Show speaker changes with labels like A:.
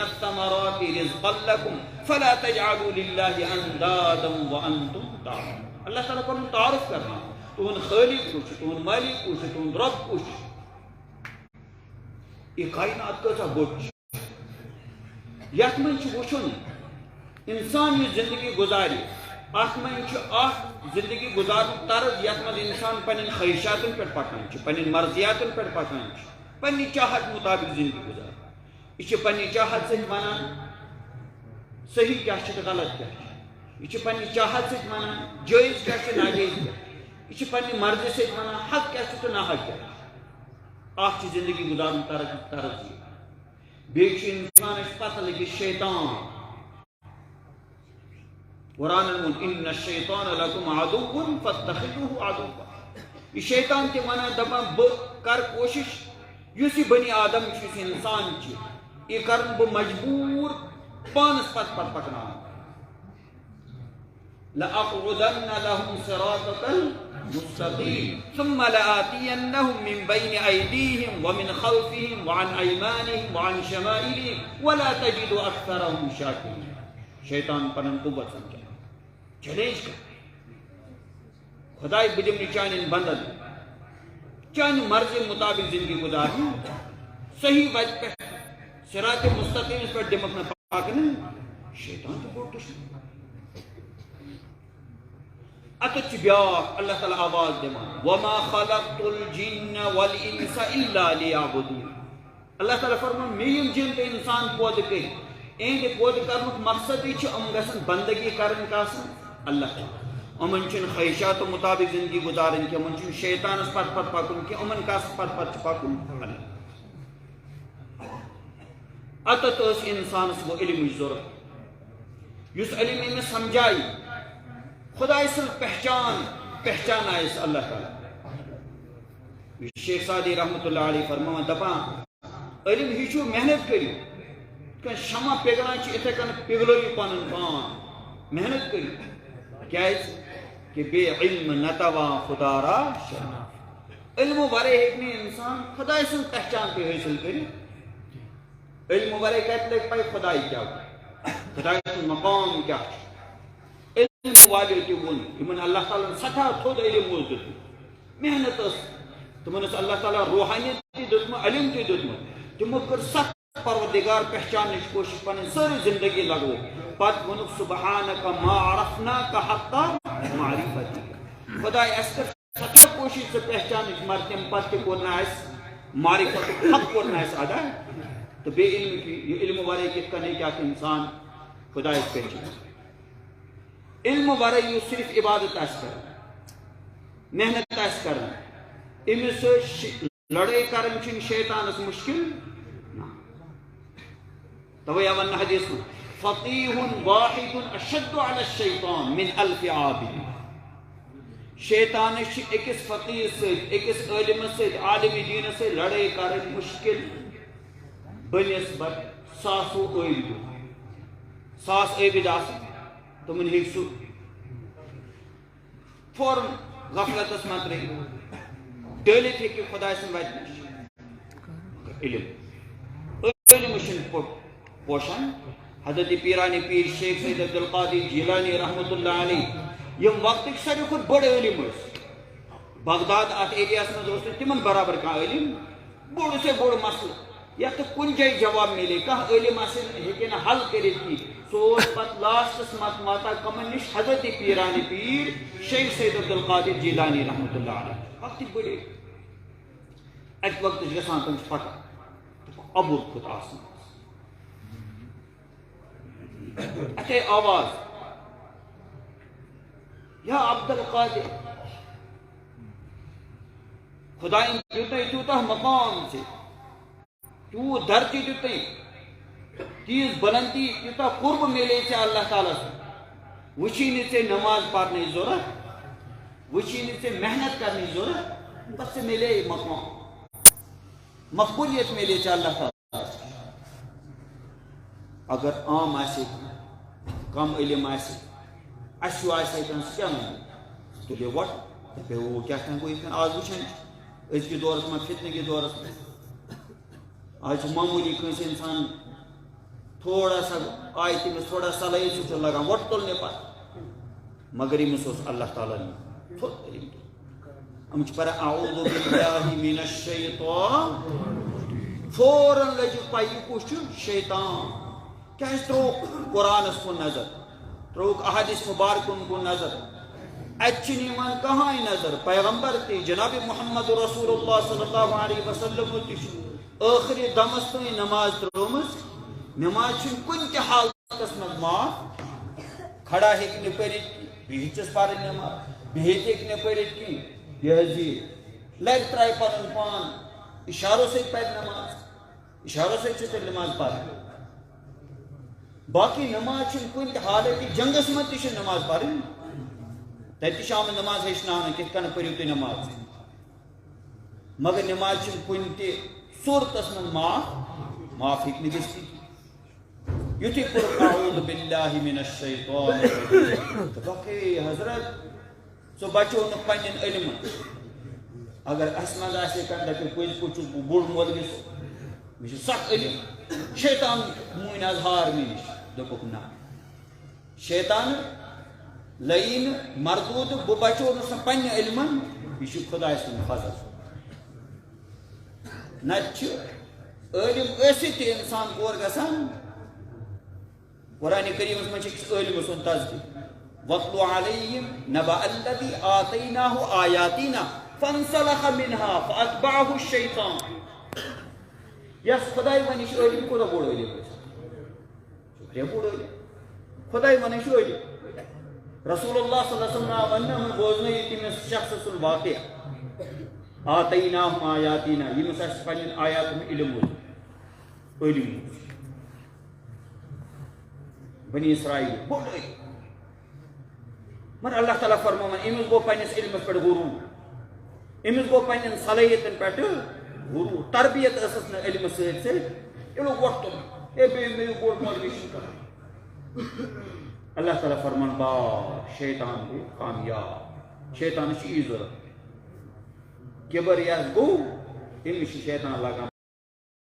A: الثمرات رزقا لكم فلا تجعلوا لله اندادا وانتم تعلمون. اللہ تعالیٰ کو تعارف کرنا تہن خالق کچھ تہن مالک کچھ تہن رب کچھ. یہ کائنات کیسا بوڑھ یت من وچن انسان یہ زندگی گزاری ات من زندگی گزارن طرز یت من انسان پن خواہشاتن پہ پکان پن مرضیاتن پہ پکان پنہ چاہت مطابق زندگی گزار. یہ پنہ چاہت ست ونان صحیح کیا غلط کیا یہ پنہ چاہت ست ونان جائز کیا ناجائز کیا یہ پنہ مرضی ست ونان حق کیا تو ناحق کیا. اخ زندگی گزارن طرز بیچ انسان پتہ لگی شیطان قرآن ان الشیطان لکم عدو فاتخذوه عدوا. یہ شیطان تے ونان دپان بہ کر کوشش یس یہ بنی آدم اس انسان یہ کرن بہ مجبور پانس پت پکنا. لأقعدن لهم صراطك المستقيم ثم لآتينهم من بين أيديهم ومن خلفهم وعن أيمانهم وعن شمائلهم ولا تجد أكثرهم شاكرين. شیطان پنن قوت سمجھا چیلنج کر خدای بدمنی چانن بندن چان مرضی مطابق زندگی گزارنی صحیح وقت پہ صراط مستقیم پر دمک نہ پاکنا. شیطان تو بہت دشمن اتچ بیاک اللہ تعالی آواز دیمان وما خلقت الجن والانس الا لیعبدون. اللہ تعالی فرمان میں یم جن تے انسان پود کئی اہند پود کرنک مقصد یہ گھن بندگی کرن کاسن اللہ تعالی. امن چن خواہشات مطابق زندگی گزارن کی امن چن شیطانس پت پت پکن کی امن کاس پت پت پکن اللہ. اتت اس انسانس وہ علم ضرورت اس علم میں سمجھائی خدا سن پہچان آئس اللہ تعالی. شیخ سعدی رحمۃ اللہ علیہ فرمان دپان علم ہی محنت کریو کہ شمع پگلان اتھے کن پگلو پن پان محنت کریو کیاز کہ بے علم نتوا خدا را شناخت. علم ورے ہیکنے انسان خدا سن پہچان پہ حاصل کری. علم ورے کہتے ہیں پائی خدای کیا خدای سن مقام کیا علم والے تی ون یمن اللہ تعالیٰ سٹھا تھود علم اوس دیتمت محنت اس تمن اس اللہ تعالیٰ روحانیت تی دیتمت علم تی دیتمت تمو کر سخت پروردگار پہچاننے کی کوشش پنن ساری زندگی لگو پت ونک سبحانک ما عرفناک حقا معرفتک. خدا اس کر سٹھا کوشش سے پہچاننے کی مرتم پت کے کرنا اس معرفت حق کرنا اس ادا. تو بے علم کی یہ علم والے کت کا نہیں کیا کہ انسان خدا اس پہچان. علم والے یہ صرف عبادت اس کرنا محنت اس کرنا امس لڑائی کرن چن شیطان اس مشکل تویا ون حدیث فقیہ واحد اشد علی الشیطان من الف عابد. شیطان اکس فقیہ سے اکس علم سے عالم دین سے لڑائی کرن مشکل بنسبت ساسو عابد ساس عابد آسن تمن ہیک سو فوراً غفلتس من ترے ڈلت ہیکہ خدا سن وت نش علم شن پوشان. حضرت پیرانی پیر شیخ سید عبد القادر جیلانی رحمۃ اللہ علیہ یم وقت ساروی کھت بڑ علم بغداد ات ایریاس مز تمن برابر کھانا علم بوڑ سے بوڑ مسئلہ یت کن جائے جواب ملے کھانا علم ہیکہ نا حل کرت کی سو پت لاسٹس مت ماتا کمن نش حضرت پیرانی پیر شیخ سید عبد القادر جیلانی رحمۃ اللہ علیہ وقت بڑے اک وقت گسان تم پتہ ابر کھت آسان اتھے آواز یا عبد القادر خدا تیوتہ مقام سے تو درجی دیتے تیز بلندی تیوتہ قرب ملے سے اللہ تعالیٰ سے وچینی سے نماز پڑھنے ضرورت وچینی سے محنت کرنے ضرورت بس سے ملے مقام مقبولیت ملے سے اللہ تعالیٰ سے. اگر عام آسے کم علم آسے اشو آسے کنس کیا نہیں تو لے وٹ پہ وہ کیا کہیں کوئی کن آج وچھن اس کی دورت میں فتنے کی دورت میں آج معمولی کنس انسان تھوڑا سا آئی تمس تھوڑا صلاحیت سے لگان وٹ تلنے پہ مگر یمس اللہ تعالیٰ ہم پر اعوذ باللہ من الشیطان فوراً لج پائی کس شیطان کیا تروک قرآن کن نظر تروک احادیث مبارکن کن نظر اتنی کہاں نظر پیغمبر تی جناب محمد رسول اللہ صلی اللہ علیہ وسلم آخری دمس تھی نماز ترمز نماز کن تہ حالتس من معاف کھڑا ہیکہ پرت بہتس پہ نماز بہت ہیکہ پرت کی یہ لگ ترائے پن پان اشاروں سے پہ نماز اشاروں سے نماز پڑھ باقی نماز کن تہ حالت جنگس من تہ نماز پڑھ تتہ شام نماز ہیچنان کت کن پریو تھی نماز مگر نماز کن تہ صورتس من معاف ہیکہ گژھتھ یتھی پور اعوذ باللہ من الشیطان باقی حضرت سو بچو نا پنن علم اگر اس مز آسے کن دپہ پز پہ چھس بہ بوڑ مول مجھے سخ علم شیطان مون اظہار مے نش دپک نا شیطان لعین مردود بہ بچو نا پنہ علم یہ خدا سن فضل نت علم ٲسِتھ تہِ انسان کور گژھان قرآن کریم من علم سن تذکر وَاتْلُ عَلَيْهِمْ نَبَأَ الَّذِي آتَيْنَاهُ آيَاتِنَا فَانْسَلَخَ مِنْهَا فَأَتْبَعَهُ الشَّيْطَانُ یس خدای ونش علم کوتاہ بوڑ علم شکریہ بوڑ علم خدای ونش علم رسول اللہ صلی اللہ علیہ وسلم ون بوزن تمس شخص سن واقع آتَيْنَاهُ آيَاتِنَا یمس اس پنن آیات علم علم بنی اسرائیل بوڑ علم مگر اللہ تعالیٰ فرمان امس گو پنس علمس پہ غرور امس گو پنن صلاحیتن پہ غرور تربیت ٲسس نہ علم ست یہ لوگ وقت تل اے بے میرے بوڑ مولوی اللہ تعالیٰ فرمان با شیطان گو کامیاب شیطان یہ ضرورت کبر یس گو تمس شیطان لگان